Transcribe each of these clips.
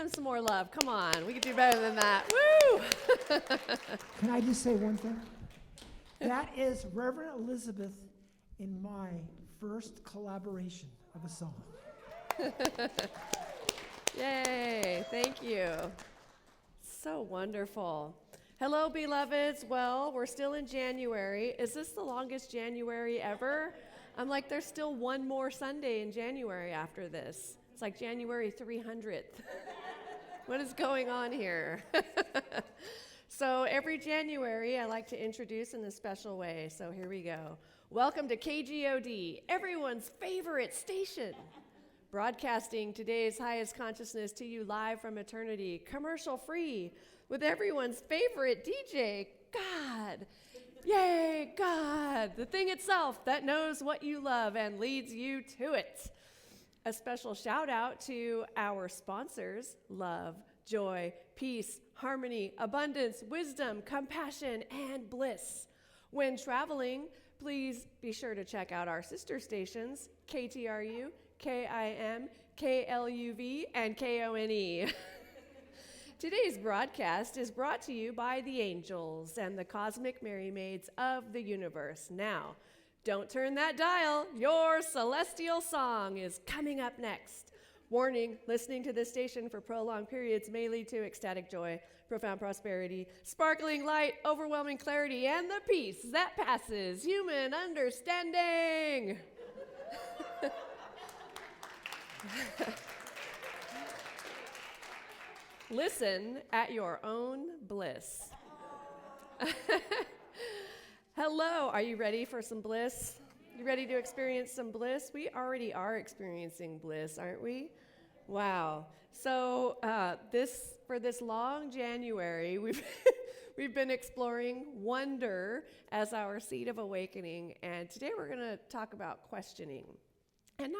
them some more love. Come on, we can do better than that. Woo! Can I just say one thing? That is Reverend Elizabeth in my first collaboration of a song. Yay, thank you. So wonderful. Hello, beloveds. Well, we're still in January. Is this the longest January ever? I'm like, there's still one more Sunday in January after this. It's like January 300th. What is going on here? So every January, I like to introduce in a special way. So here we go. Welcome to KGOD, everyone's favorite station. Broadcasting today's highest consciousness to you live from eternity, commercial free, with everyone's favorite DJ, God. Yay, God, the thing itself that knows what you love and leads you to it. A special shout out to our sponsors, love, joy, peace, harmony, abundance, wisdom, compassion, and bliss. When traveling, please be sure to check out our sister stations, KTRU, KIM, KLUV, and KONE. Today's broadcast is brought to you by the angels and the cosmic Merry Maids of the universe. Now, don't turn that dial. Your celestial song is coming up next. Warning, listening to this station for prolonged periods may lead to ecstatic joy, profound prosperity, sparkling light, overwhelming clarity, and the peace that passes human understanding. Listen at your own bliss. Hello, are you ready for some bliss? You ready to experience some bliss? We already are experiencing bliss, aren't we? Wow. So for this long January, we've been exploring wonder as our seed of awakening, and today we're going to talk about questioning. And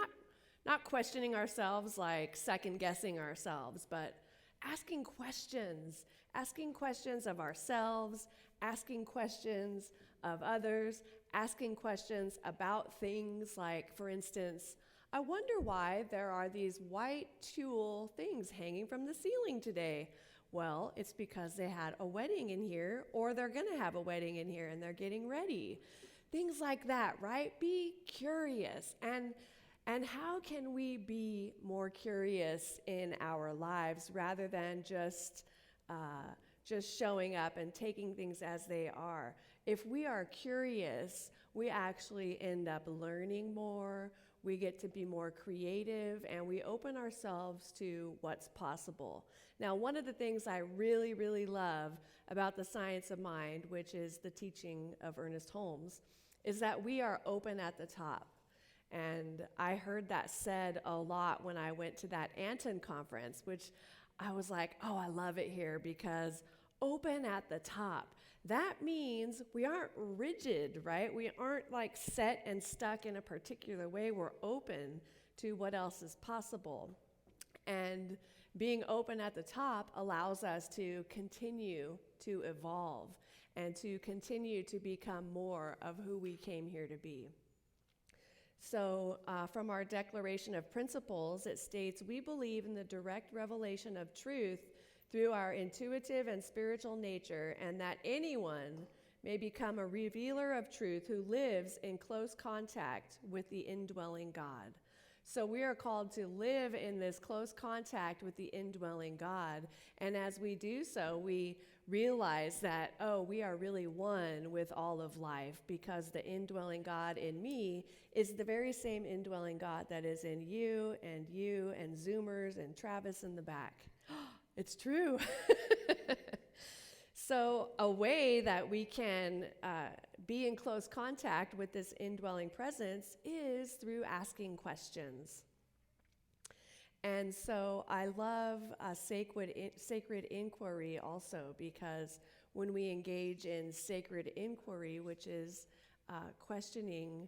not questioning ourselves like second-guessing ourselves, but asking questions of ourselves, asking questions of others, asking questions about things like, for instance, I wonder why there are these white tulle things hanging from the ceiling today. Well, it's because they had a wedding in here, or they're going to have a wedding in here and they're getting ready. Things like that, right? Be curious. And how can we be more curious in our lives rather than just showing up and taking things as they are? If we are curious, we actually end up learning more, we get to be more creative, and we open ourselves to what's possible. Now, one of the things I really, really love about the science of mind, which is the teaching of Ernest Holmes, is that we are open at the top. And I heard that said a lot when I went to that Anton conference, which I was like, oh, I love it here because open at the top. That means we aren't rigid, right? We aren't like set and stuck in a particular way. We're open to what else is possible. And being open at the top allows us to continue to evolve and to continue to become more of who we came here to be. So from our Declaration of Principles, it states, we believe in the direct revelation of truth through our intuitive and spiritual nature, and that anyone may become a revealer of truth who lives in close contact with the indwelling God. So we are called to live in this close contact with the indwelling God, and as we do so, we realize that, we are really one with all of life, because the indwelling God in me is the very same indwelling God that is in you and Zoomers and Travis in the back. It's true. So a way that we can be in close contact with this indwelling presence is through asking questions. And so I love sacred inquiry also, because when we engage in sacred inquiry, which is questioning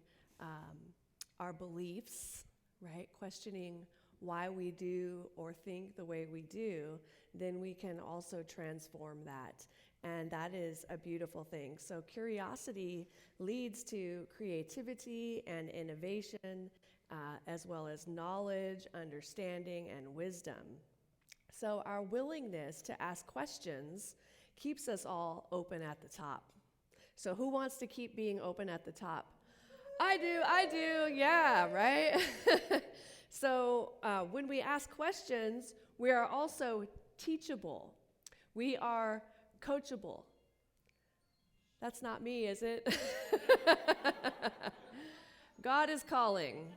our beliefs, right? Questioning why we do or think the way we do, then we can also transform that. And that is a beautiful thing. So curiosity leads to creativity and innovation, as well as knowledge, understanding, and wisdom. So our willingness to ask questions keeps us all open at the top. So who wants to keep being open at the top? I do, yeah, right? So when we ask questions, we are also teachable. We are coachable. That's not me, is it? God is calling.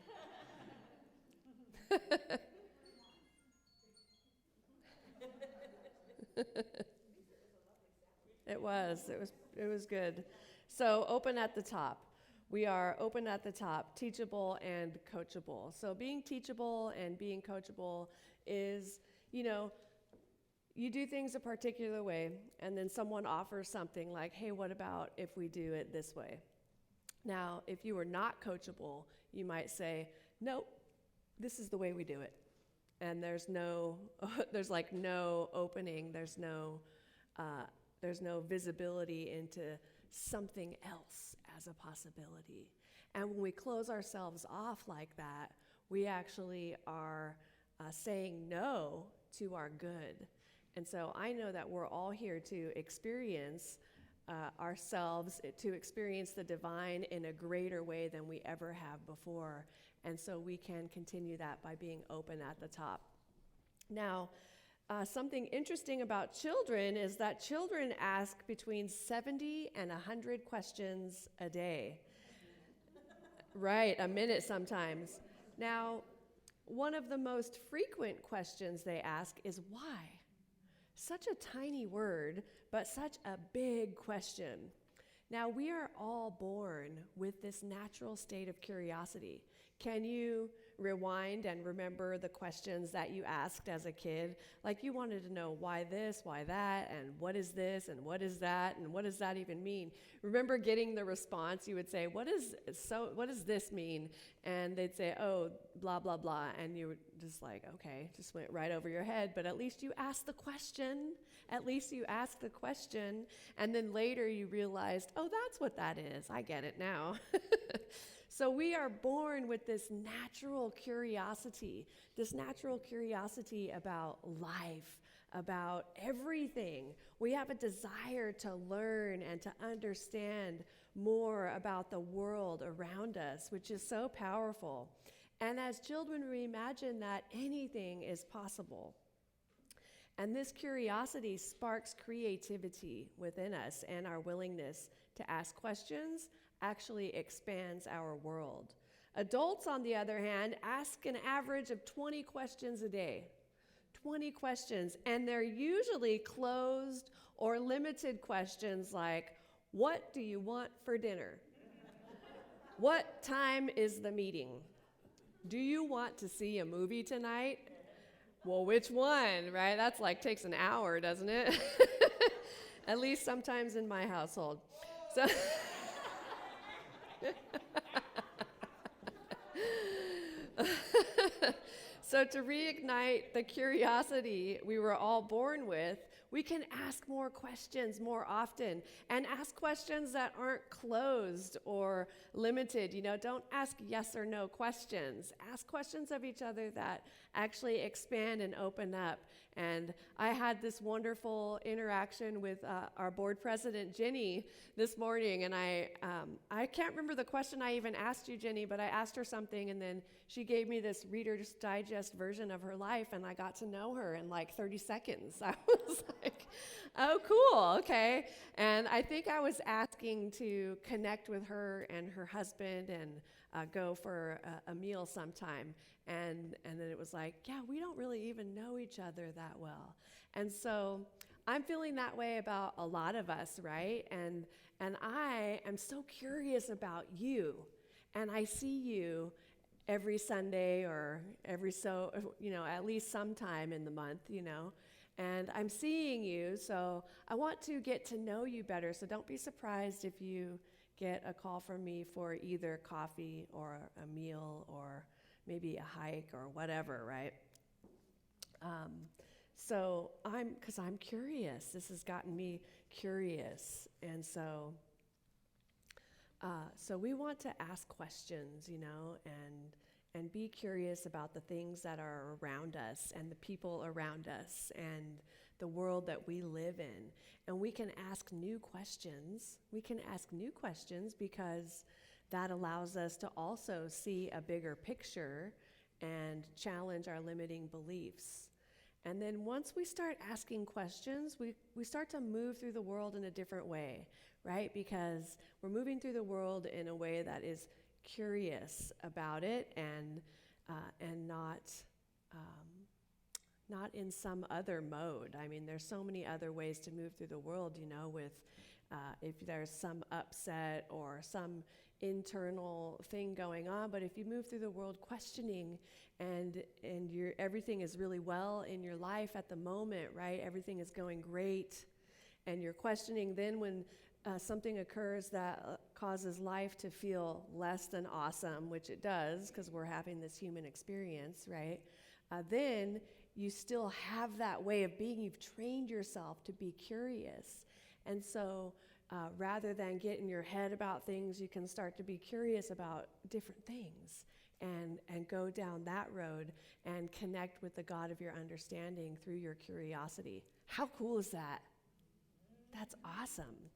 It was good. So open at the top. We are open at the top, teachable and coachable. So being teachable and being coachable is, you do things a particular way, and then someone offers something like, hey, what about if we do it this way? Now, if you are not coachable, you might say, nope, this is the way we do it. And there's like no opening, there's no visibility into something else as a possibility. And when we close ourselves off like that, we actually are saying no to our good. And so I know that we're all here to experience ourselves, to experience the divine in a greater way than we ever have before. And so we can continue that by being open at the top. Now, something interesting about children is that children ask between 70 and 100 questions a day. Right, a minute sometimes. Now, one of the most frequent questions they ask is why? Such a tiny word, but such a big question. Now, we are all born with this natural state of curiosity. Can you rewind and remember the questions that you asked as a kid? Like you wanted to know why this, why that, and what is this, and what is that, and what does that even mean? Remember getting the response? You would say, what does this mean? And they'd say, oh, blah, blah, blah. And you were just like, okay, just went right over your head. But at least you asked the question. At least you asked the question. And then later you realized, oh, that's what that is. I get it now. So we are born with this natural curiosity about life, about everything. We have a desire to learn and to understand more about the world around us, which is so powerful. And as children, we imagine that anything is possible. And this curiosity sparks creativity within us, and our willingness to ask questions actually expands our world. Adults, on the other hand, ask an average of 20 questions a day. 20 questions, and they're usually closed or limited questions like, what do you want for dinner? What time is the meeting? Do you want to see a movie tonight? Well, which one, right? That's like takes an hour, doesn't it? At least sometimes in my household. So So to reignite the curiosity we were all born with, we can ask more questions more often and ask questions that aren't closed or limited. Don't ask yes or no questions. Ask questions of each other that actually expand and open up. And I had this wonderful interaction with our board president, Jenny, this morning. And I can't remember the question I even asked you, Jenny, but I asked her something, and then she gave me this Reader's Digest version of her life, and I got to know her in like 30 seconds. I was like, oh, cool, okay. And I think I was asking to connect with her and her husband and go for a meal sometime. And then it was like, yeah, we don't really even know each other that well. And so I'm feeling that way about a lot of us, right? And I am so curious about you. And I see you every Sunday or at least sometime in the month, And I'm seeing you, so I want to get to know you better. So don't be surprised if you get a call from me for either coffee or a meal or maybe a hike or whatever, right? Because I'm curious. This has gotten me curious. And so we want to ask questions, and and be curious about the things that are around us and the people around us and the world that we live in. And we can ask new questions. We can ask new questions because that allows us to also see a bigger picture and challenge our limiting beliefs. And then once we start asking questions, we start to move through the world in a different way, right? Because we're moving through the world in a way that is curious about it and not in some other mode. I mean, there's so many other ways to move through the world, with if there's some upset or some internal thing going on. But if you move through the world questioning and everything is really well in your life at the moment, right? Everything is going great, and you're questioning. Then when something occurs that causes life to feel less than awesome, which it does because we're having this human experience, right? Then you still have that way of being. You've trained yourself to be curious. And so rather than get in your head about things, you can start to be curious about different things and go down that road and connect with the God of your understanding through your curiosity. How cool is that? That's awesome.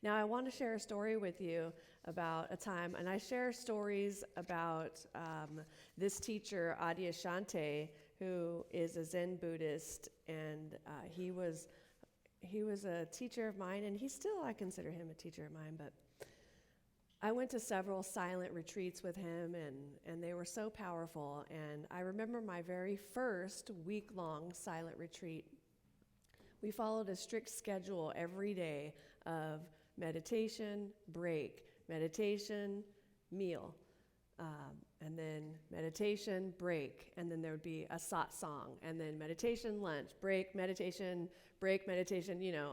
Now, I want to share a story with you about a time, and I share stories about this teacher, Adyashanti, who is a Zen Buddhist, and he was a teacher of mine, and I consider him a teacher of mine, but I went to several silent retreats with him, and they were so powerful. And I remember my very first week-long silent retreat. We followed a strict schedule every day of meditation, break, meditation, meal, and then meditation, break, and then there would be a satsang, and then meditation, lunch, break, meditation,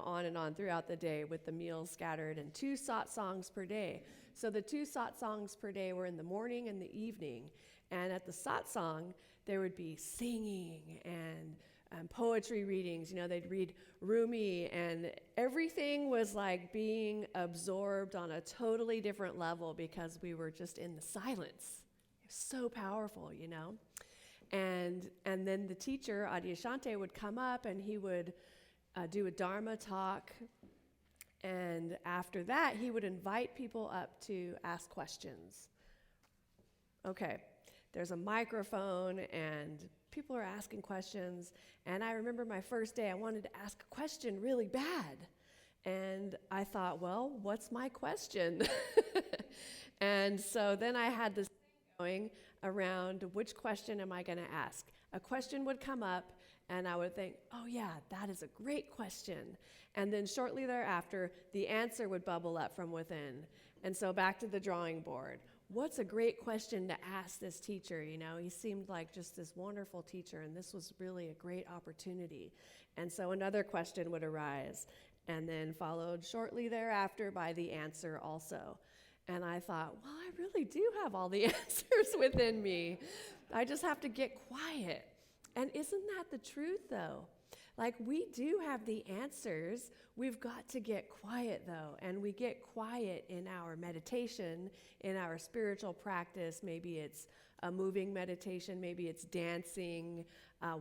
on and on throughout the day with the meals scattered, and 2 satsangs per day. So the 2 satsangs per day were in the morning and the evening, and at the satsang, there would be singing and poetry readings. They'd read Rumi, and everything was like being absorbed on a totally different level because we were just in the silence. It was so powerful, And then the teacher, Adyashanti, would come up and he would do a Dharma talk. And after that, he would invite people up to ask questions. Okay, there's a microphone and people are asking questions. And I remember my first day, I wanted to ask a question really bad. And I thought, well, what's my question? And so then I had this thing going around, which question am I going to ask? A question would come up, and I would think, oh yeah, that is a great question. And then shortly thereafter, the answer would bubble up from within. And so back to the drawing board. What's a great question to ask this teacher? He seemed like just this wonderful teacher, and this was really a great opportunity. And so another question would arise, and then followed shortly thereafter by the answer also. And I thought, well, I really do have all the answers within me. I just have to get quiet. And isn't that the truth, though? Like, we do have the answers. We've got to get quiet, though. And we get quiet in our meditation, in our spiritual practice. Maybe it's a moving meditation. Maybe it's dancing.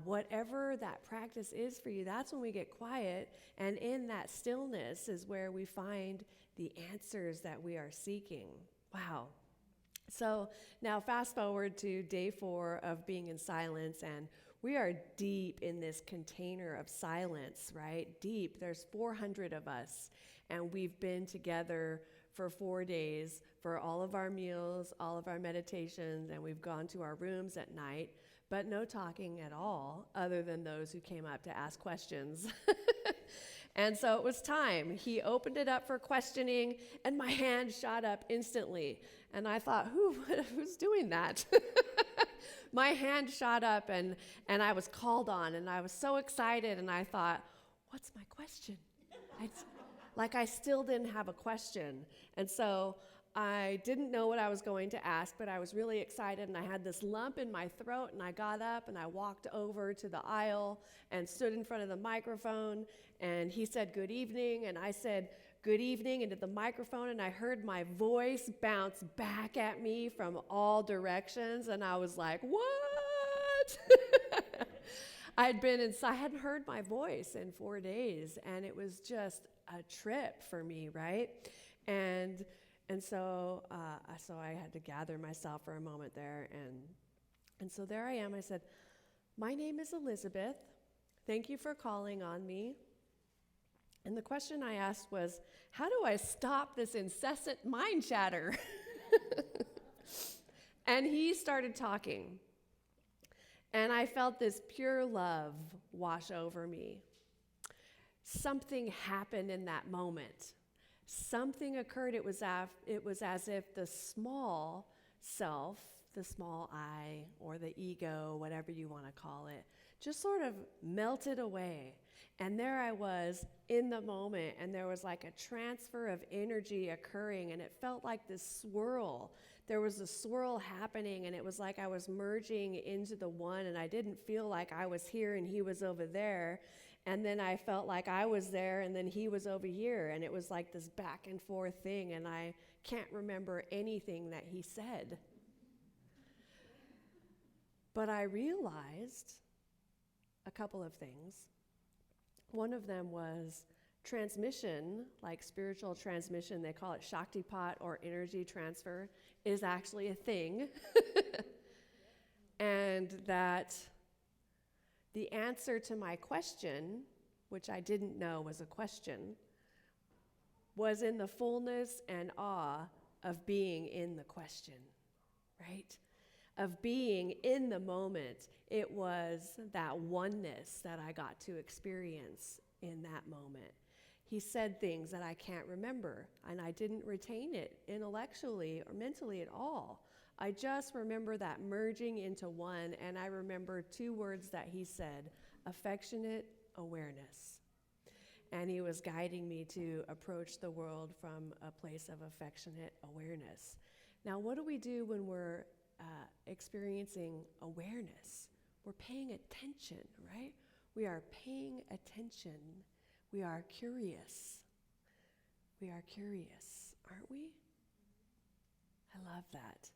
Whatever that practice is for you, that's when we get quiet. And in that stillness is where we find the answers that we are seeking. Wow. So now fast forward to day 4 of being in silence, and we are deep in this container of silence, right? Deep. There's 400 of us, and we've been together for 4 days for all of our meals, all of our meditations, and we've gone to our rooms at night, but no talking at all other than those who came up to ask questions. And so it was time. He opened it up for questioning, and my hand shot up instantly. And I thought, who's doing that? My hand shot up, and I was called on, and I was so excited, and I thought, what's my question? I still didn't have a question. And so I didn't know what I was going to ask, but I was really excited, and I had this lump in my throat, and I got up, and I walked over to the aisle and stood in front of the microphone, and he said, good evening, and I said, good evening into the microphone, and I heard my voice bounce back at me from all directions, and I was like, what? I hadn't heard my voice in 4 days, and it was just a trip for me, right? And so I had to gather myself for a moment there, and so there I am. I said, my name is Elizabeth. Thank you for calling on me. And the question I asked was, how do I stop this incessant mind chatter? And he started talking. And I felt this pure love wash over me. Something happened in that moment. Something occurred. It was as if the small self, the small I, or the ego, whatever you want to call it, just sort of melted away. And there I was in the moment, and there was like a transfer of energy occurring, and it felt like this swirl. There was a swirl happening, and it was like I was merging into the one, and I didn't feel like I was here and he was over there. And then I felt like I was there, and then he was over here, and it was like this back and forth thing, and I can't remember anything that he said. But I realized a couple of things. One of them was transmission, like spiritual transmission, they call it Shaktipat or energy transfer, is actually a thing. And that the answer to my question, which I didn't know was a question, was in the fullness and awe of being in the question, right? Of being in the moment. It was that oneness that I got to experience in that moment. He said things that I can't remember, and I didn't retain it intellectually or mentally at all. I just remember that merging into one, and I remember 2 words that he said, affectionate awareness. And he was guiding me to approach the world from a place of affectionate awareness. Now, what do we do when we're experiencing awareness? We're paying attention, right? We are paying attention. We are curious. We are curious, aren't we? I love that.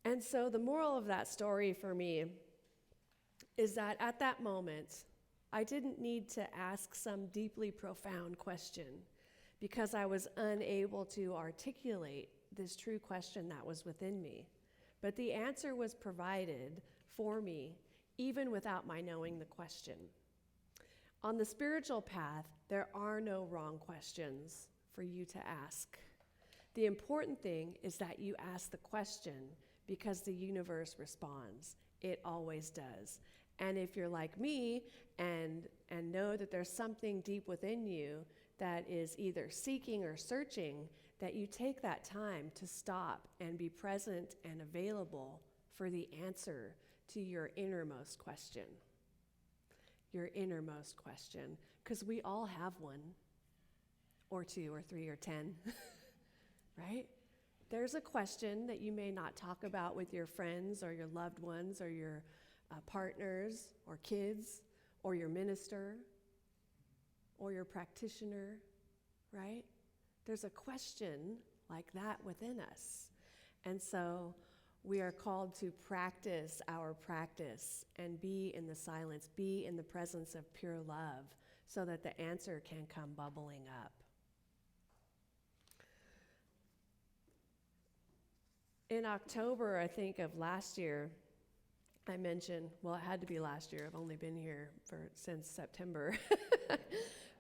And so the moral of that story for me is that at that moment, I didn't need to ask some deeply profound question because I was unable to articulate this true question that was within me. But the answer was provided for me, even without my knowing the question. On the spiritual path, there are no wrong questions for you to ask. The important thing is that you ask the question because the universe responds. It always does. And if you're like me and know that there's something deep within you that is either seeking or searching, that you take that time to stop and be present and available for the answer to your innermost question. Your innermost question, because we all have one, or 2, or 3, or 10, right? There's a question that you may not talk about with your friends, or your loved ones, or your partners, or kids, or your minister, or your practitioner, right? There's a question like that within us. And so we are called to practice our practice and be in the silence, be in the presence of pure love so that the answer can come bubbling up. In October, I think, of last year, I mentioned, well, it had to be last year. I've only been here since September.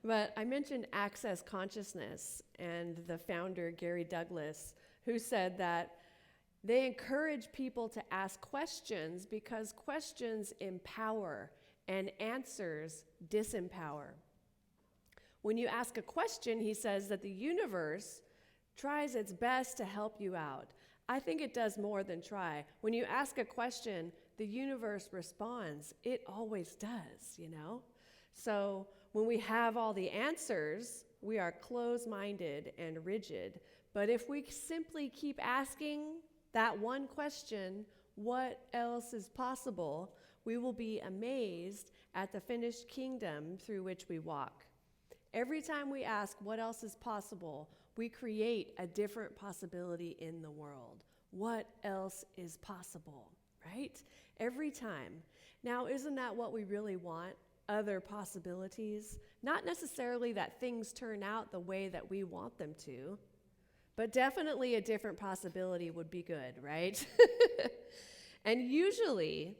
But I mentioned Access Consciousness and the founder, Gary Douglas, who said that they encourage people to ask questions because questions empower and answers disempower. When you ask a question, he says that the universe tries its best to help you out. I think it does more than try. When you ask a question, the universe responds. It always does, you know? So when we have all the answers, we are closed-minded and rigid. But if we simply keep asking that one question, what else is possible, we will be amazed at the finished kingdom through which we walk. Every time we ask what else is possible, we create a different possibility in the world. What else is possible, right? Every time. Now, isn't that what we really want? Other possibilities? Not necessarily that things turn out the way that we want them to, but definitely a different possibility would be good, right? And usually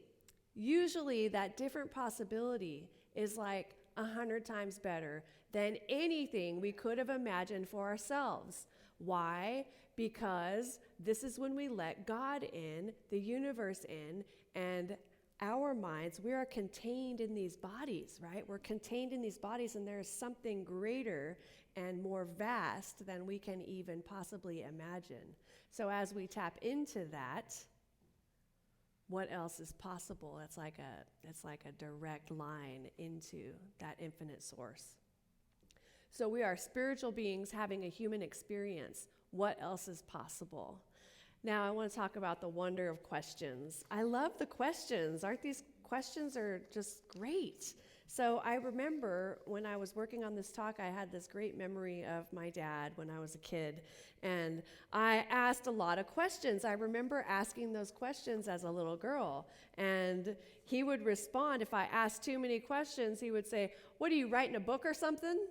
that different possibility is like 100 times better than anything we could have imagined for ourselves. Why? Because this is when we let God in, the universe in, and our minds, we are contained in these bodies, right? We're contained in these bodies, and there is something greater and more vast than we can even possibly imagine. So as we tap into that, what else is possible? It's like a direct line into that infinite source. So we are spiritual beings having a human experience. What else is possible? Now I want to talk about the wonder of questions. I love the questions. Aren't these questions are just great? So I remember when I was working on this talk, I had this great memory of my dad when I was a kid, and I asked a lot of questions. I remember asking those questions as a little girl, and he would respond. If I asked too many questions, he would say, "What are you, writing a book or something?"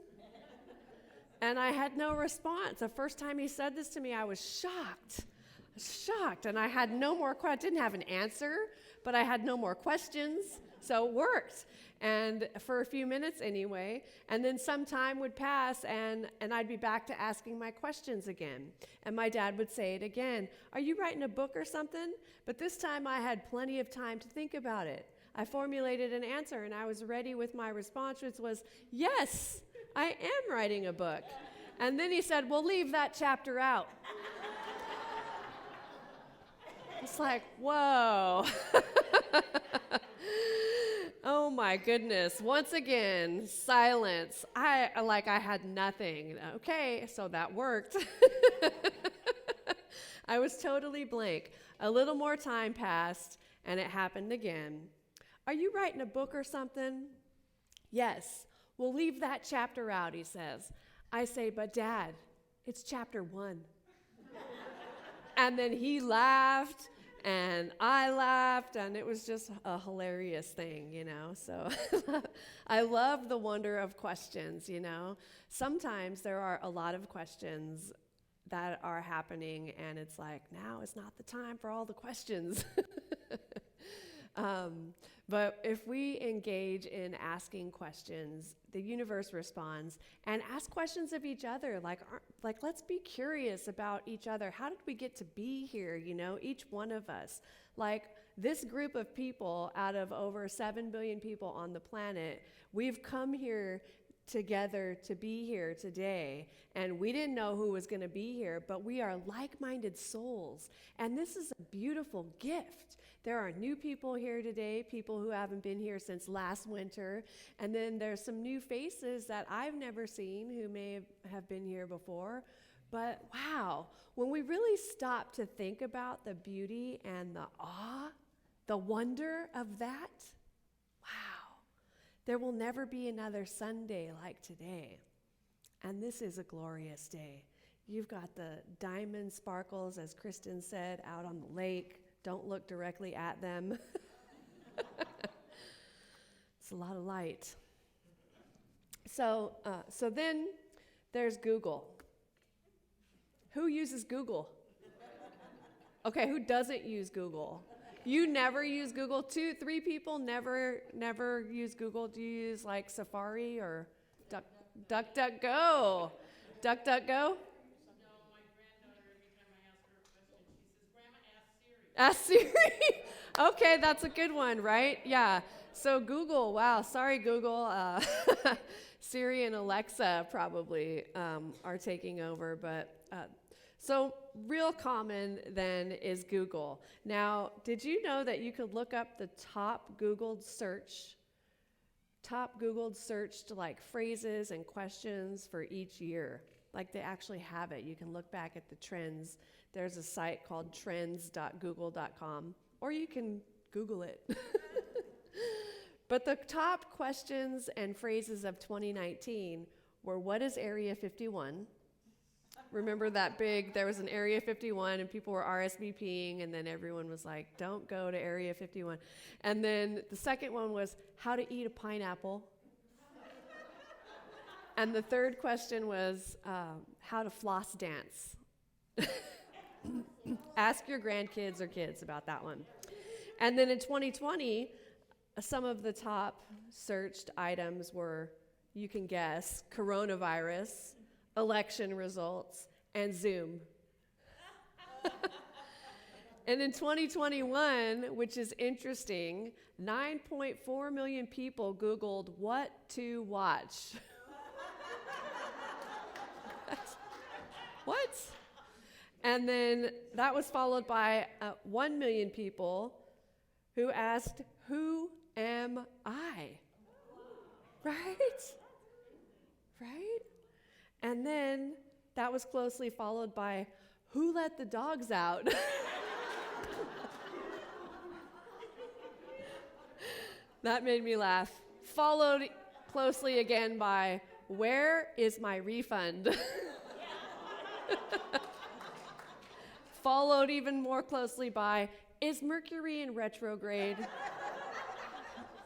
And I had no response. The first time he said this to me, I was shocked, and I had no more questions. I didn't have an answer, but I had no more questions, so it worked. And for a few minutes anyway, and then some time would pass, and I'd be back to asking my questions again. And my dad would say it again, "Are you writing a book or something?" But this time I had plenty of time to think about it. I formulated an answer, and I was ready with my response, which was, "Yes, I am writing a book." And then he said, "Well, leave that chapter out." It's like, whoa. Oh my goodness. Once again, silence. I had nothing. Okay, so that worked. I was totally blank. A little more time passed, and it happened again. "Are you writing a book or something?" "Yes." "We'll leave that chapter out," he says. I say, "But Dad, it's chapter 1. And then he laughed, and I laughed, and it was just a hilarious thing, So I love the wonder of questions, Sometimes there are a lot of questions that are happening, and it's like, now is not the time for all the questions. But if we engage in asking questions, the universe responds, and ask questions of each other, like let's be curious about each other. How did we get to be here, each one of us? Like this group of people out of over 7 billion people on the planet, we've come here together to be here today, and we didn't know who was going to be here, but we are like-minded souls, and this is a beautiful gift. There are new people here today, people who haven't been here since last winter, and then there's some new faces that I've never seen who may have been here before. But wow, when we really stop to think about the beauty and the awe, the wonder of that, wow, there will never be another Sunday like today. And this is a glorious day. You've got the diamond sparkles, as Kristen said, out on the lake. Don't look directly at them. It's a lot of light. So then there's Google. Who uses Google? Okay, who doesn't use Google? You never use Google? 2, 3 people never use Google. Do you use like Safari or DuckDuckGo? DuckDuckGo? Ask Siri. Okay, that's a good one, right? Yeah. So Google, wow, sorry Google. Siri and Alexa probably are taking over, but so real common then is Google. Now, did you know that you could look up the top Googled searched like phrases and questions for each year? Like they actually have it. You can look back at the trends. There's a site called trends.google.com, or you can Google it. But the top questions and phrases of 2019 were, what is Area 51? Remember that there was an Area 51 and people were RSVPing, and then everyone was like, don't go to Area 51. And then the second one was how to eat a pineapple. And the third question was how to floss dance. Ask your grandkids or kids about that one. And then in 2020, some of the top searched items were, you can guess, coronavirus, election results, and Zoom. And in 2021, which is interesting, 9.4 million people Googled what to watch. What? And then that was followed by 1 million people who asked, who am I? Right? Right? And then that was closely followed by, who let the dogs out? That made me laugh. Followed closely again by, where is my refund? Followed even more closely by, is Mercury in retrograde?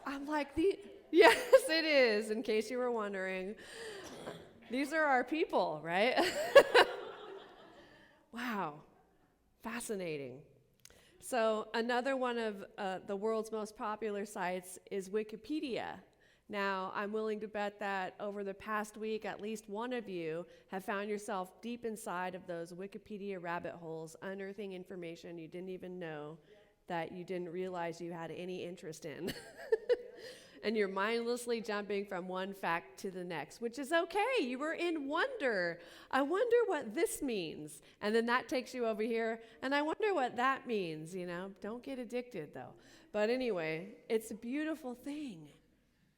I'm like, yes, it is, in case you were wondering. These are our people, right? Wow, fascinating. So another one of the world's most popular sites is Wikipedia. Now, I'm willing to bet that over the past week, at least one of you have found yourself deep inside of those Wikipedia rabbit holes, unearthing information you didn't even know that you didn't realize you had any interest in. And you're mindlessly jumping from one fact to the next, which is okay. You were in wonder. I wonder what this means. And then that takes you over here, and I wonder what that means, Don't get addicted, though. But anyway, it's a beautiful thing.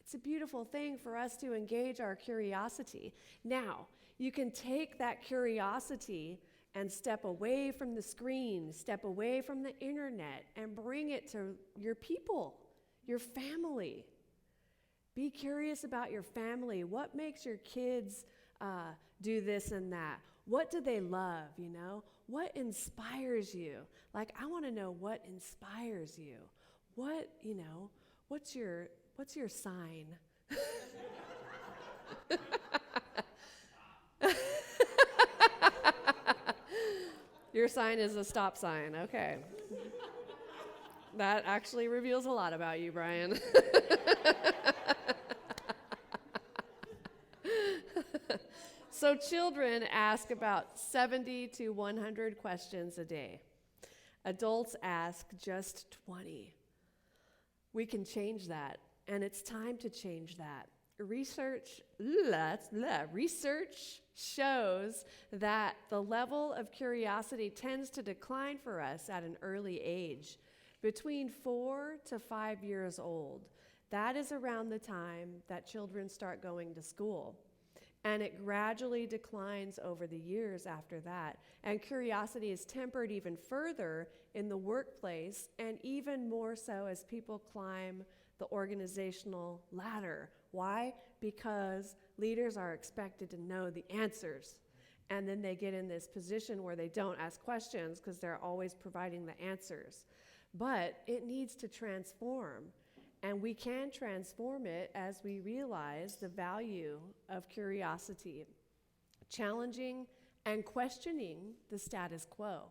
It's a beautiful thing for us to engage our curiosity. Now, you can take that curiosity and step away from the screen, step away from the internet, and bring it to your people, your family. Be curious about your family. What makes your kids do this and that? What do they love, What inspires you? Like, I want to know what inspires you. What's your sign? Your sign is a stop sign. Okay. That actually reveals a lot about you, Brian. So children ask about 70 to 100 questions a day. Adults ask just 20. We can change that, and it's time to change that. Research shows that the level of curiosity tends to decline for us at an early age, between 4 to 5 years old. That is around the time that children start going to school. And it gradually declines over the years after that. And curiosity is tempered even further in the workplace, and even more so as people climb the organizational ladder. Why? Because leaders are expected to know the answers. And then they get in this position where they don't ask questions because they're always providing the answers. But it needs to transform. And we can transform it as we realize the value of curiosity, challenging and questioning the status quo,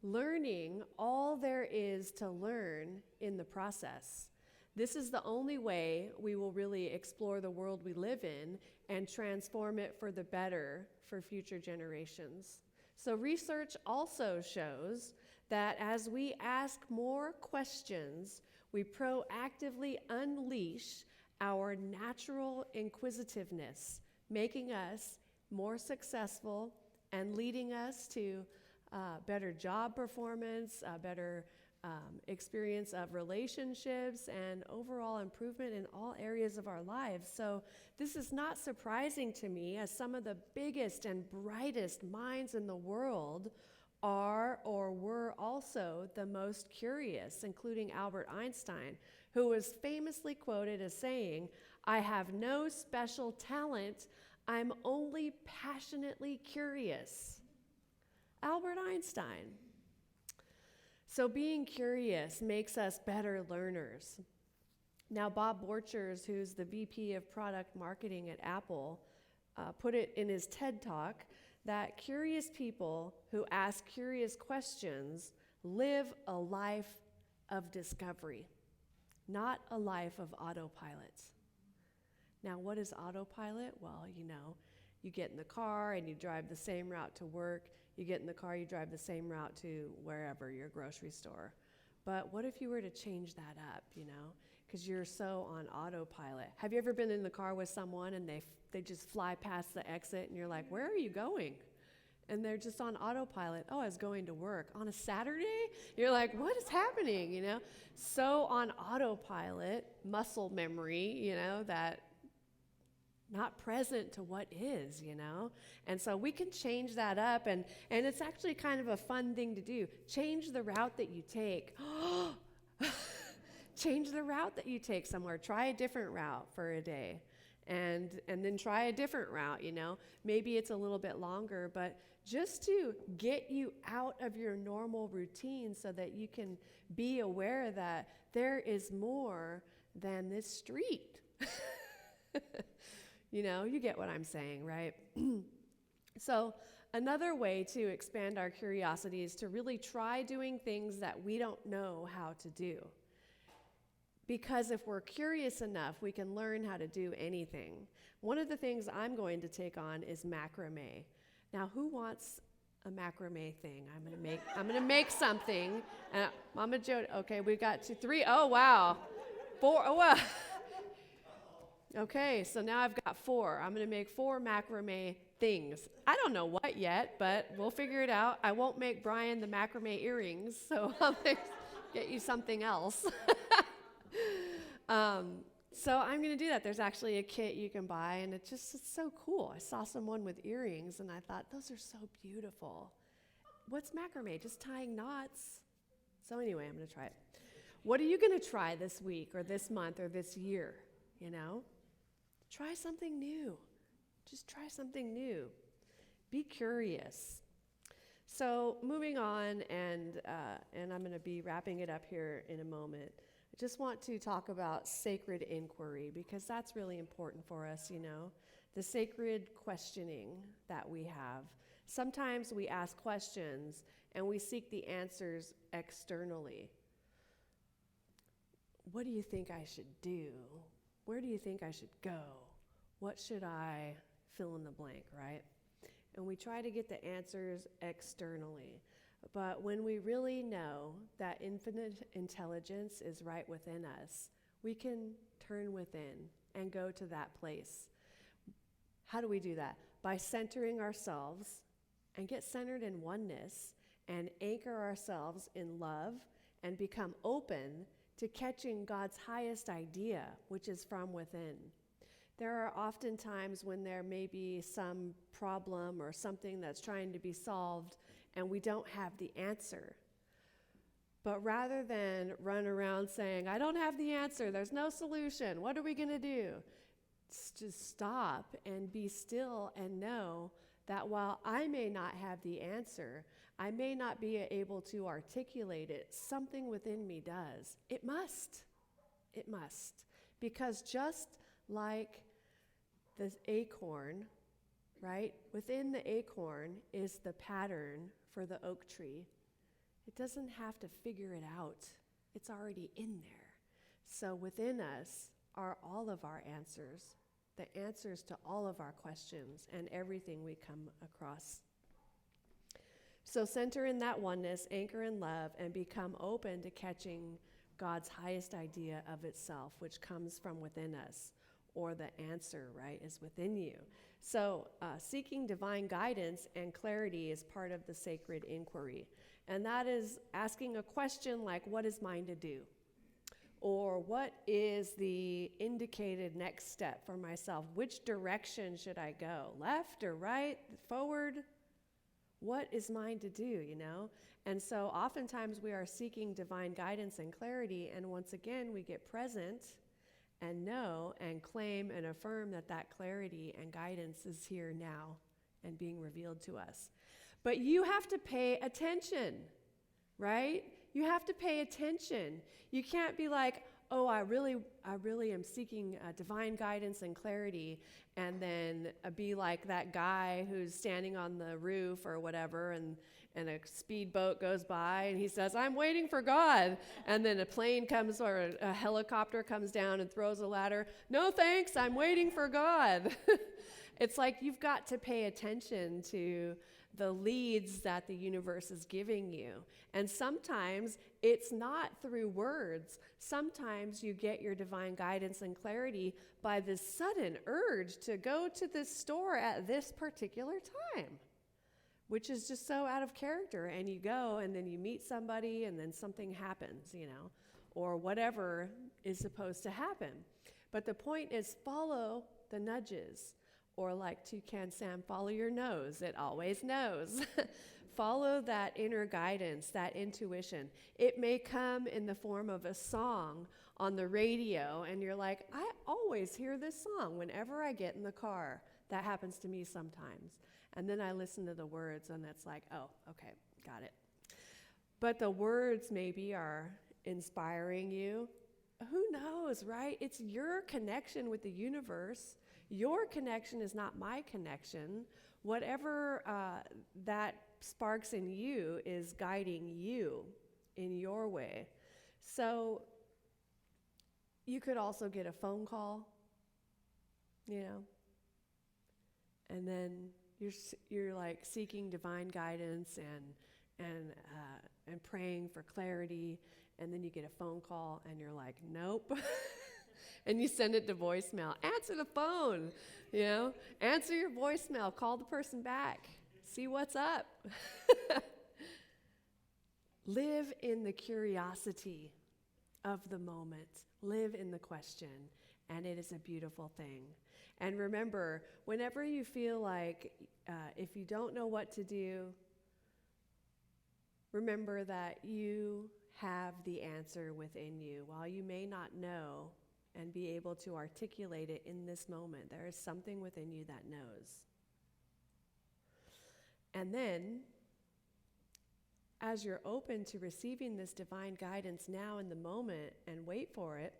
learning all there is to learn in the process. This is the only way we will really explore the world we live in and transform it for the better for future generations. So research also shows that as we ask more questions, we proactively unleash our natural inquisitiveness, making us more successful and leading us to better job performance, better experience of relationships, and overall improvement in all areas of our lives. So this is not surprising to me, as some of the biggest and brightest minds in the world are or were also the most curious, including Albert Einstein, who was famously quoted as saying, I have no special talent. I'm only passionately curious. Albert Einstein. So being curious makes us better learners. Now, Bob Borchers, who's the VP of Product Marketing at Apple, put it in his TED Talk that curious people who ask curious questions live a life of discovery, not a life of autopilot. Now, what is autopilot? Well, you get in the car and you drive the same route to work. You get in the car, you drive the same route to wherever, your grocery store. But what if you were to change that up, because you're so on autopilot? Have you ever been in the car with someone and they just fly past the exit and you're like, where are you going? And they're just on autopilot. Oh, I was going to work. On a Saturday? You're like, what is happening, So on autopilot, muscle memory, that not present to what is, And so we can change that up, and it's actually kind of a fun thing to do. Change the route that you take. Change the route that you take somewhere. Try a different route for a day, and then try a different route, Maybe it's a little bit longer, but just to get you out of your normal routine so that you can be aware that there is more than this street. You get what I'm saying, right? So another way to expand our curiosity is to really try doing things that we don't know how to do. Because if we're curious enough, we can learn how to do anything. One of the things I'm going to take on is macrame. Now, who wants a macrame thing? I'm gonna make something. Mama Jo, okay, we got 2, 3. Oh, wow. 4, oh, wow. Okay, so now I've got 4. I'm going to make 4 macrame things. I don't know what yet, but we'll figure it out. I won't make Brian the macrame earrings, so I'll get you something else. So I'm going to do that. There's actually a kit you can buy, and it's so cool. I saw someone with earrings, and I thought, those are so beautiful. What's macrame? Just tying knots. So anyway, I'm going to try it. What are you going to try this week or this month or this year, Try something new. Just try something new. Be curious. So moving on, and I'm going to be wrapping it up here in a moment. I just want to talk about sacred inquiry, because that's really important for us, the sacred questioning that we have. Sometimes we ask questions and we seek the answers externally. What do you think I should do? Where do you think I should go? What should I fill in the blank, right? And we try to get the answers externally. But when we really know that infinite intelligence is right within us, we can turn within and go to that place. How do we do that? By centering ourselves and get centered in oneness and anchor ourselves in love and become open to catching God's highest idea, which is from within. There are often times when there may be some problem or something that's trying to be solved and we don't have the answer. But rather than run around saying, I don't have the answer, there's no solution, what are we going to do? Just stop and be still and know that while I may not have the answer, I may not be able to articulate it, something within me does. It must. It must. Because just like the acorn, right? Within the acorn is the pattern for the oak tree. It doesn't have to figure it out. It's already in there. So within us are all of our answers, the answers to all of our questions and everything we come across. So center in that oneness, anchor in love, and become open to catching God's highest idea of itself, which comes from within us, or the answer, right, is within you. So seeking divine guidance and clarity is part of the sacred inquiry. And that is asking a question like, what is mine to do? Or what is the indicated next step for myself? Which direction should I go? Left or right? Forward? What is mine to do, you know? And so oftentimes we are seeking divine guidance and clarity, and once again we get present and know and claim and affirm that that clarity and guidance is here now and being revealed to us. But you have to pay attention, right? You have to pay attention. You can't be like, oh, I really am seeking divine guidance and clarity, and then be like that guy who's standing on the roof or whatever, and a speedboat goes by, and he says, I'm waiting for God. And then a plane comes or a helicopter comes down and throws a ladder. No, thanks, I'm waiting for God. It's like you've got to pay attention to the leads that the universe is giving you. And sometimes it's not through words. Sometimes you get your divine guidance and clarity by this sudden urge to go to this store at this particular time, which is just so out of character. And you go, and then you meet somebody, and then something happens, or whatever is supposed to happen. But the point is, follow the nudges. Or like Toucan Sam, follow your nose. It always knows. Follow that inner guidance, that intuition. It may come in the form of a song on the radio, and you're like, I always hear this song whenever I get in the car. That happens to me sometimes. And then I listen to the words, and it's like, oh, okay, got it. But the words maybe are inspiring you. Who knows, right? It's your connection with the universe. Your connection is not my connection. Whatever that sparks in you is guiding you in your way. So you could also get a phone call, and then you're like seeking divine guidance and praying for clarity, and then you get a phone call and you're like, nope. And you send it to voicemail. Answer the phone, Answer your voicemail. Call the person back. See what's up. Live in the curiosity of the moment. Live in the question. And it is a beautiful thing. And remember, whenever you feel like if you don't know what to do, remember that you have the answer within you. While you may not know and be able to articulate it in this moment, there is something within you that knows. And then, as you're open to receiving this divine guidance now in the moment and wait for it,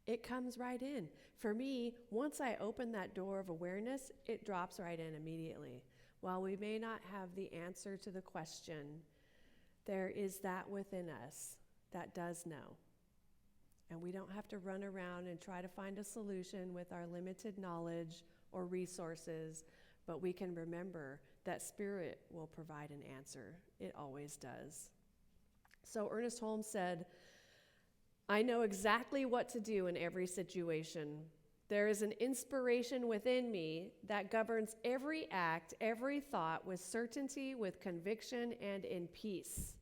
it comes right in. For me, once I open that door of awareness, it drops right in immediately. While we may not have the answer to the question, there is that within us that does know. And we don't have to run around and try to find a solution with our limited knowledge or resources, but we can remember that Spirit will provide an answer. It always does. So Ernest Holmes said, I know exactly what to do in every situation. There is an inspiration within me that governs every act, every thought with certainty, with conviction, and in peace.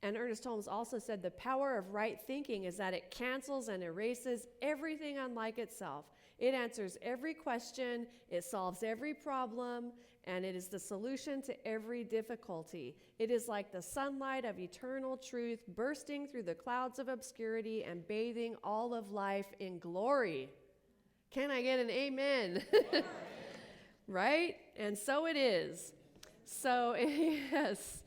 And Ernest Holmes also said the power of right thinking is that it cancels and erases everything unlike itself. It answers every question, it solves every problem, and it is the solution to every difficulty. It is like the sunlight of eternal truth bursting through the clouds of obscurity and bathing all of life in glory. Can I get an amen? Right? And so it is. So, yes.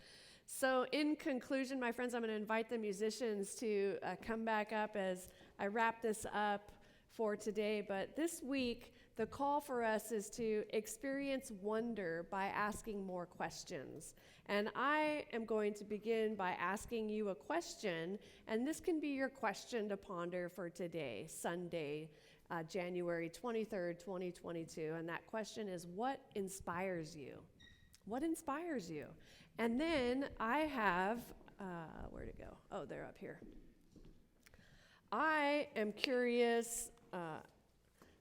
So in conclusion, my friends, I'm going to invite the musicians to come back up as I wrap this up for today. But this week, the call for us is to experience wonder by asking more questions. And I am going to begin by asking you a question, and this can be your question to ponder for today, Sunday, January 23rd, 2022. And that question is, what inspires you? What inspires you? And then I have, where'd it go? Oh, they're up here. I am curious,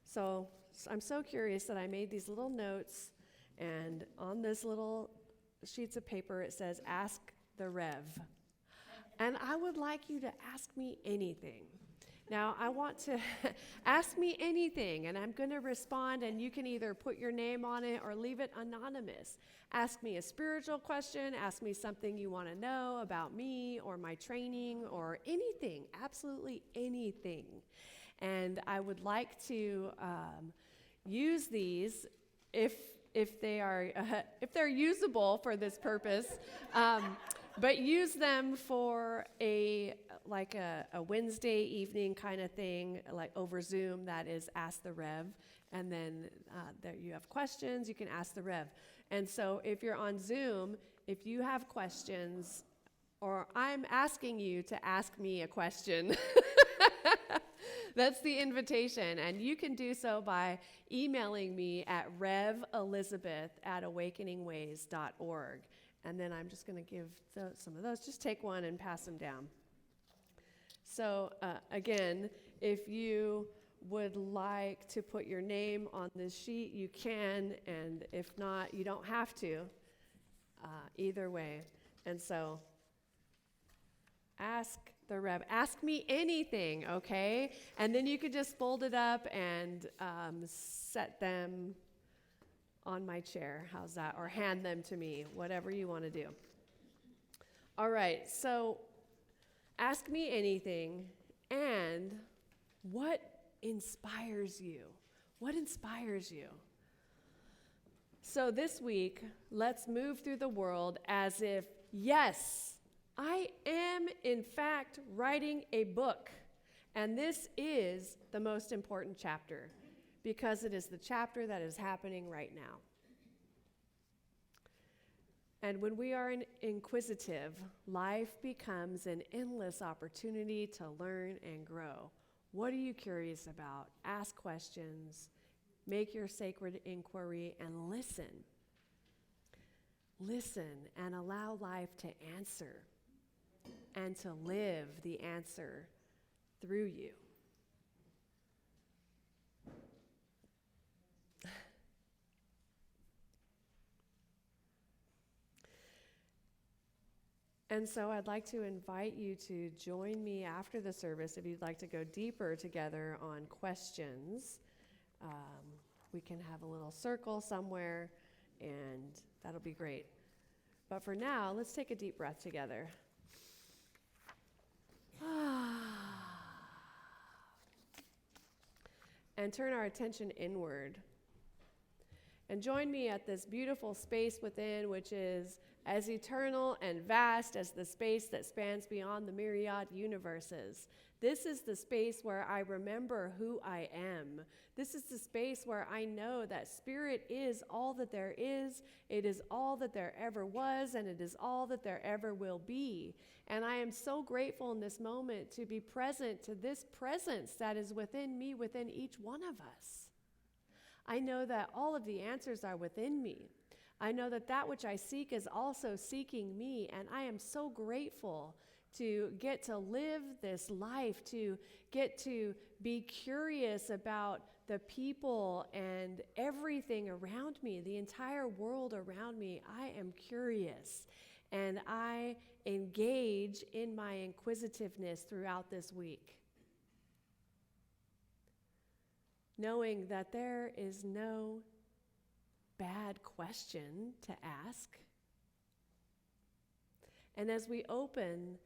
so I'm so curious that I made these little notes, and on this little sheets of paper it says, ask the Rev. And I would like you to ask me anything. Now, I want to ask me anything, and I'm going to respond, and you can either put your name on it or leave it anonymous. Ask me a spiritual question, ask me something you want to know about me or my training or anything, absolutely anything. And I would like to use these if they're usable for this purpose, but use them for a Wednesday evening kind of thing, like over Zoom, that is Ask the Rev. And then there you have questions, you can ask the Rev. And so if you're on Zoom, if you have questions, or I'm asking you to ask me a question, that's the invitation. And you can do so by emailing me at revelizabeth@awakeningways.org. And then I'm just going to give some of those. Just take one and pass them down. So again, if you would like to put your name on this sheet, you can, and if not, you don't have to, either way. And so ask the Rev. Ask me anything, okay? And then you could just fold it up and set them on my chair. How's that? Or hand them to me, whatever you want to do. All right, so ask me anything, and what inspires you? What inspires you? So this week, let's move through the world as if, yes, I am in fact writing a book, and this is the most important chapter because it is the chapter that is happening right now. And when we are inquisitive, life becomes an endless opportunity to learn and grow. What are you curious about? Ask questions, make your sacred inquiry, and listen. Listen and allow life to answer and to live the answer through you. And so I'd like to invite you to join me after the service if you'd like to go deeper together on questions. We can have a little circle somewhere, and that'll be great. But for now, let's take a deep breath together. And turn our attention inward. And join me at this beautiful space within, which is as eternal and vast as the space that spans beyond the myriad universes. This is the space where I remember who I am. This is the space where I know that spirit is all that there is, it is all that there ever was, and it is all that there ever will be. And I am so grateful in this moment to be present to this presence that is within me, within each one of us. I know that all of the answers are within me. I know that that which I seek is also seeking me, and I am so grateful to get to live this life, to get to be curious about the people and everything around me, the entire world around me. I am curious, and I engage in my inquisitiveness throughout this week, knowing that there is no bad question to ask. And as we open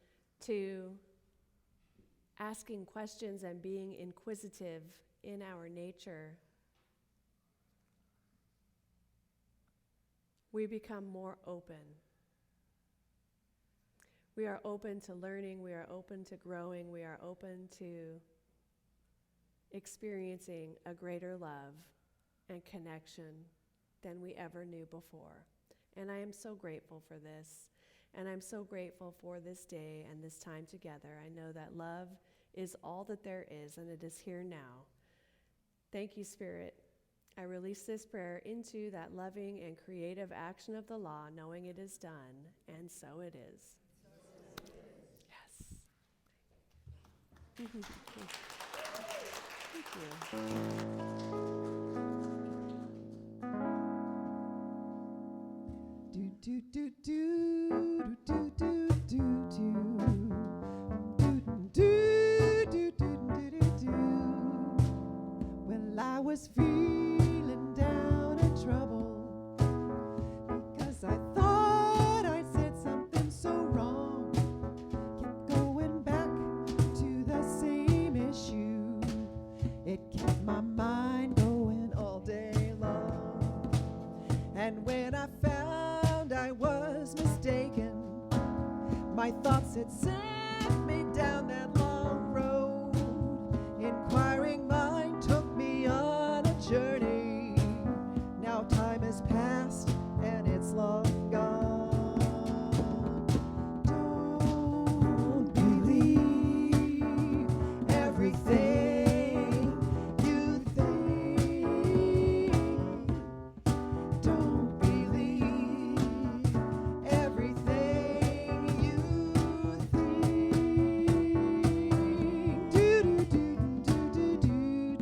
to asking questions and being inquisitive in our nature, we become more open. We are open to learning, we are open to growing, we are open to experiencing a greater love and connection than we ever knew before. And I am so grateful for this. And I'm so grateful for this day and this time together. I know that love is all that there is, and it is here now. Thank you, Spirit. I release this prayer into that loving and creative action of the law, knowing it is done, and so it is. Yes. Thank you. Do do do do do do do do do. Well, I was feeling down and troubled because I thought I'd said something so wrong. Kept going back to the same issue. My thoughts had sent me down that long road. Inquiring mind took me on a journey. Now time has passed and it's long gone. Don't believe everything you think. Don't believe everything you think. Do do do do do do do.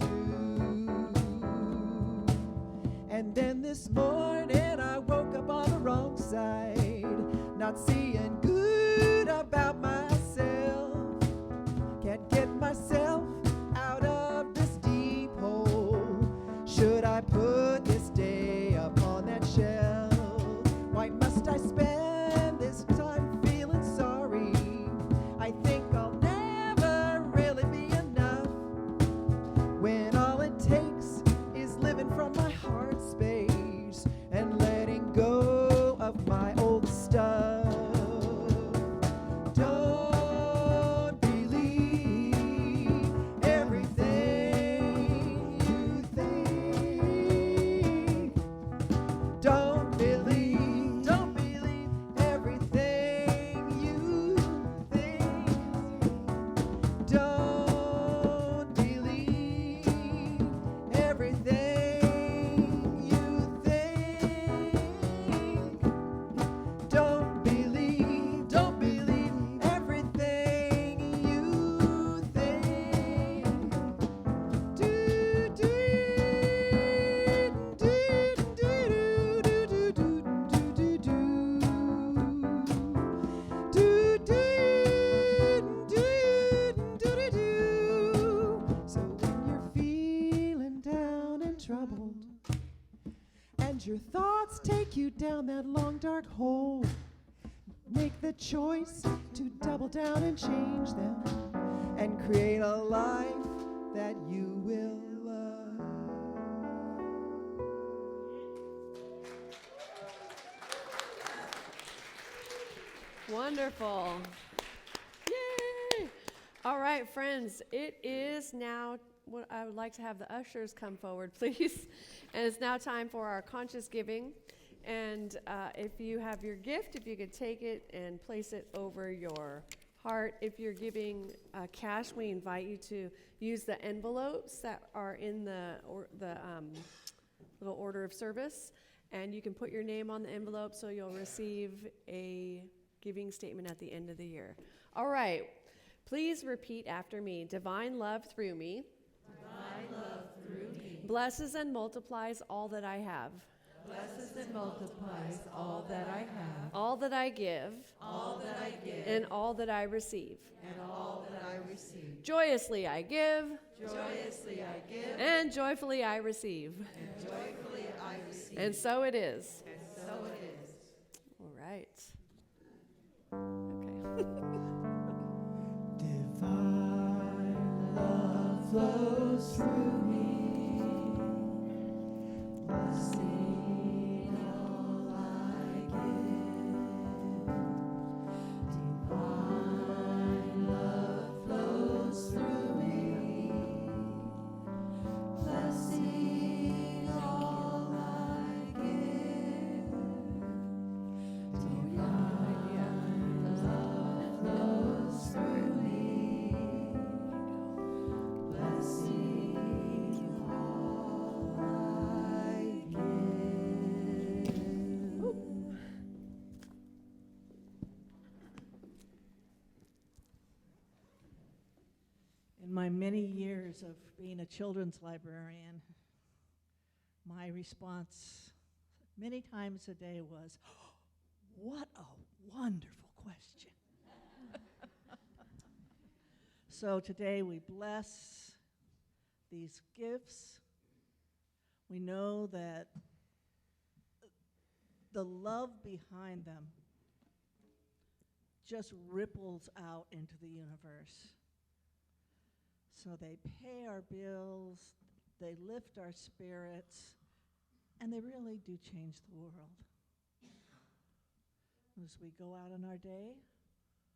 And then this morning I woke up on the wrong side, not seeing good about myself. Can't get myself out of this deep hole. Should I put this day upon that shelf? Why must I spend this time feeling sorry? I think I'll never really be enough when all it takes is living from my heart space and letting go of my old stuff. Don't believe everything you think. Don't believe everything you think. Don't believe everything you think. Don't believe everything you think. Do do do do do do do do do do. Do do do do do. So when you're feeling down and troubled, and your thoughts take you down that long dark hole, make the choice to double down and change them and create a life that you will love. Wonderful. Yay! All right, friends, it is now what I would like to have the ushers come forward, please. And it's now time for our conscious giving. And if you have your gift, if you could take it and place it over your heart. If you're giving cash, we invite you to use the envelopes that are in the little order of service. And you can put your name on the envelope so you'll receive a giving statement at the end of the year. All right. Please repeat after me. Divine love through me. Divine love through me. Blesses and multiplies all that I have. Blesses and multiplies all that I have. All that I give. All that I give. And all that I receive. And all that I receive. Joyously I give. Joyously I give. And joyfully I receive. And joyfully I receive. And so it is. And so it is. All right. Okay. Divine love flows through me, blessing all I give. Divine love flows through me, blessing all I give. Divine love flows through me, blessing all I give. In my many years of being a children's librarian, my response many times a day was, "What a wonderful question." So today we bless these gifts. We know that the love behind them just ripples out into the universe. So they pay our bills, they lift our spirits, and they really do change the world. As we go out on our day,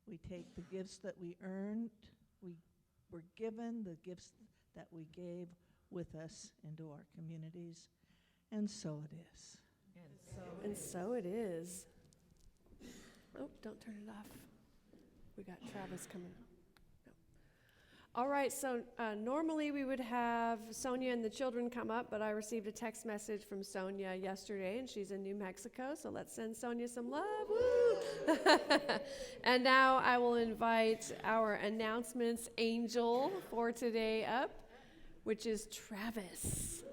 We take the gifts that we earned, we were given, the gifts that we gave with us into our communities, and so it is. And so it is. Oh, don't turn it off. We got Travis coming. No. All right, so normally we would have Sonia and the children come up, but I received a text message from Sonia yesterday, and she's in New Mexico, so let's send Sonia some love. Woo! And now I will invite our announcements angel for today up, which is Travis.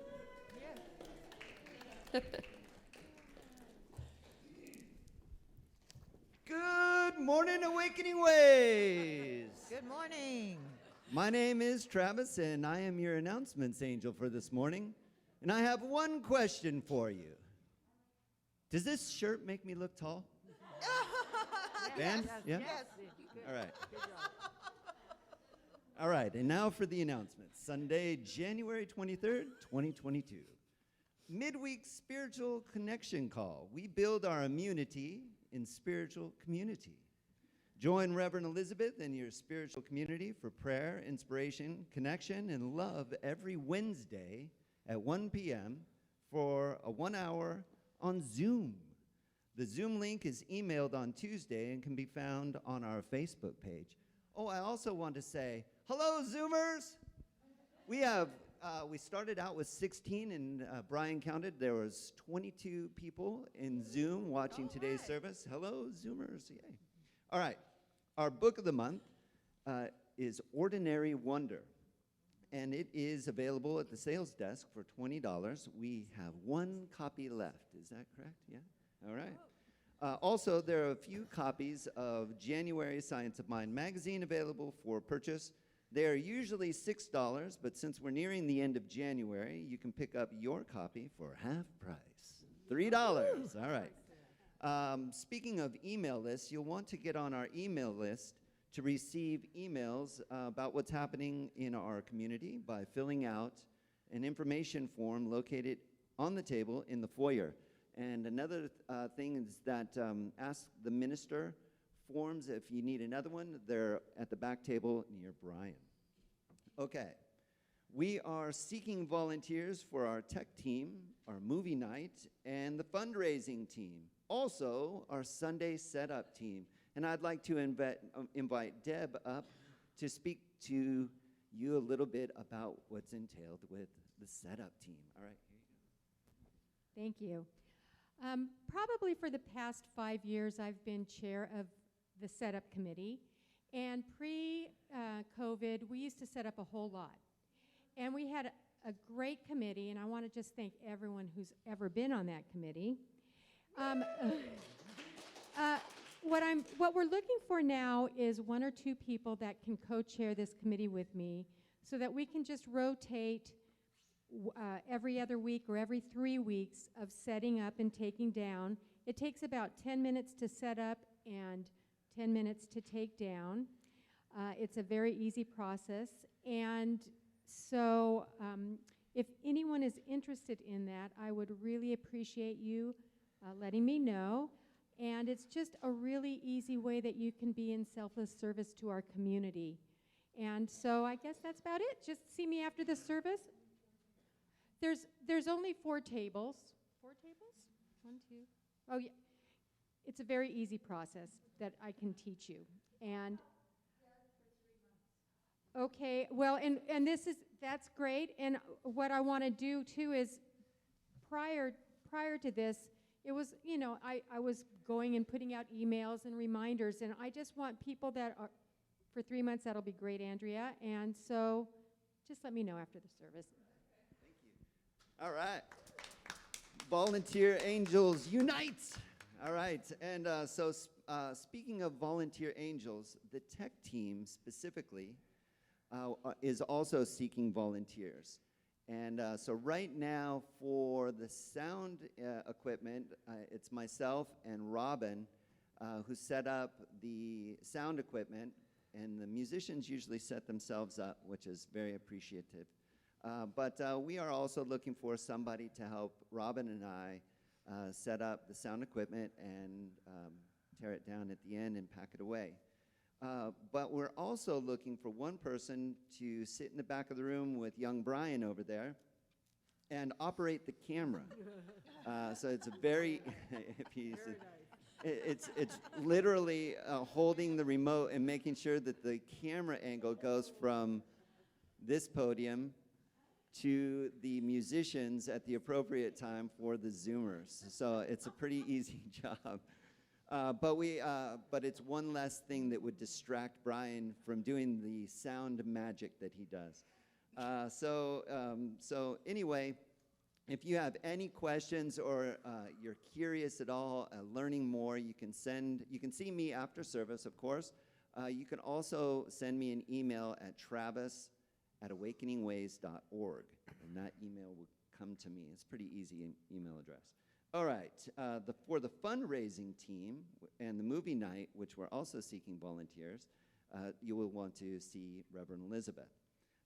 Good morning, Awakening Ways. Good morning. My name is Travis, and I am your announcements angel for this morning. And I have one question for you. Does this shirt make me look tall? Band? Yeah? Yes. All right. All right, and now for the announcements. Sunday, January 23rd, 2022. Midweek Spiritual Connection Call. We build our immunity in spiritual community. Join Reverend Elizabeth in your spiritual community for prayer, inspiration, connection, and love every Wednesday at 1 p.m. for a 1 hour on Zoom. The Zoom link is emailed on Tuesday and can be found on our Facebook page. Oh, I also want to say, hello, Zoomers! We started out with 16, and Brian counted. There was 22 people in Zoom watching today's service. Hello, Zoomers! Yay! All right, our book of the month is Ordinary Wonder, and it is available at the sales desk for $20. We have one copy left. Is that correct? Yeah. All right. Also, there are a few copies of January Science of Mind magazine available for purchase. They are usually $6, but since we're nearing the end of January, you can pick up your copy for half price, $3. All right. Speaking of email lists, you'll want to get on our email list to receive emails about what's happening in our community by filling out an information form located on the table in the foyer. And another thing is that ask the minister forms. If you need another one, they're at the back table near Brian. Okay, we are seeking volunteers for our tech team, our movie night, and the fundraising team. Also, our Sunday setup team. And I'd like to invite Deb up to speak to you a little bit about what's entailed with the setup team. All right, here you go. Thank you. Probably for the past 5 years, I've been chair of the setup committee, and pre-COVID, we used to set up a whole lot. And we had a great committee, and I want to just thank everyone who's ever been on that committee. What we're looking for now is 1 or 2 people that can co-chair this committee with me so that we can just rotate every other week or every 3 weeks of setting up and taking down. It takes about 10 minutes to set up and 10 minutes to take down. It's a very easy process. And so if anyone is interested in that, I would really appreciate you letting me know. And it's just a really easy way that you can be in selfless service to our community. And so I guess that's about it. Just see me after the service. There's only 4 tables. 4 tables? 1, 2. Oh, yeah. It's a very easy process that I can teach you. And okay, well, and that's great. And what I want to do too is prior to this, it was, I was going and putting out emails and reminders, and I just want people that are, for 3 months, that'll be great, Andrea. And so just let me know after the service. Thank you. All right. Volunteer Angels Unite. All right. And so speaking of volunteer angels, the tech team specifically is also seeking volunteers. And so right now for the sound equipment, it's myself and Robin who set up the sound equipment, and the musicians usually set themselves up, which is very appreciative. But we are also looking for somebody to help Robin and I set up the sound equipment and tear it down at the end and pack it away. But we're also looking for one person to sit in the back of the room with young Brian over there and operate the camera. So it's a very, it's literally holding the remote and making sure that the camera angle goes from this podium to the musicians at the appropriate time for the Zoomers. So it's a pretty easy job. But it's one less thing that would distract Brian from doing the sound magic that he does. So anyway, if you have any questions or you're curious at all, learning more, you can see me after service, of course. You can also send me an email at travis@awakeningways.org, and that email will come to me. It's a pretty easy email address. All right, for the fundraising team and the movie night, which we're also seeking volunteers, you will want to see Reverend Elizabeth.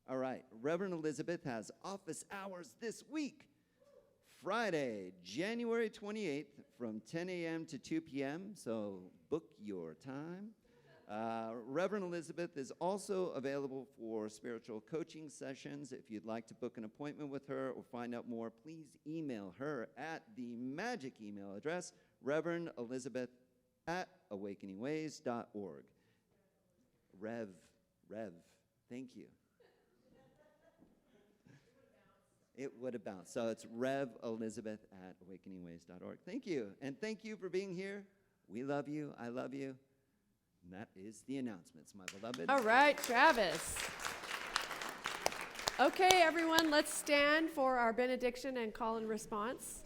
All right, Reverend Elizabeth has office hours this week. Friday, January 28th from 10 a.m. to 2 p.m., so book your time. Reverend Elizabeth is also available for spiritual coaching sessions. If you'd like to book an appointment with her or find out more, please email her at the magic email address, reverendelizabeth@awakeningways.org. Rev, thank you. It would have bounced. So it's revelizabeth@awakeningways.org. Thank you. And thank you for being here. We love you. I love you. And that is the announcements, my beloved. All right, Travis. Okay, everyone, let's stand for our benediction and call and response.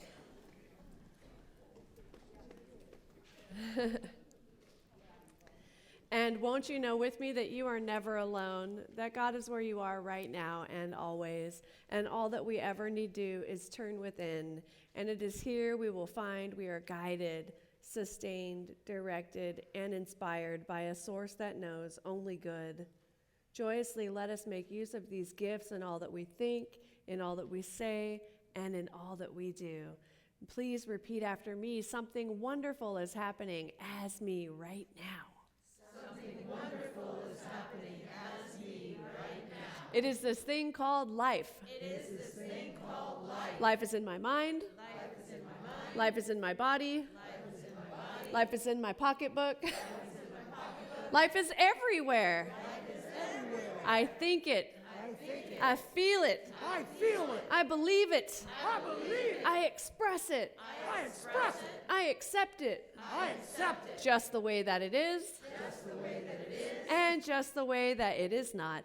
And won't you know with me that you are never alone, that God is where you are right now and always, and all that we ever need do is turn within, and it is here we will find we are guided, sustained, directed, and inspired by a source that knows only good. Joyously let us make use of these gifts in all that we think, in all that we say, and in all that we do. Please repeat after me. Something wonderful is happening as me right now. It is this thing called life. Life is in my mind. Life is in my body. Life is in my pocketbook. Life is everywhere. I think it. I feel it. I believe it. I express it. I accept it. Just the way that it is. And just the way that it is not.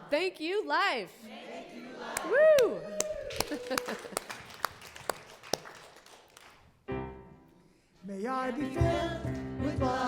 Thank you, life. Woo! May I be filled with life.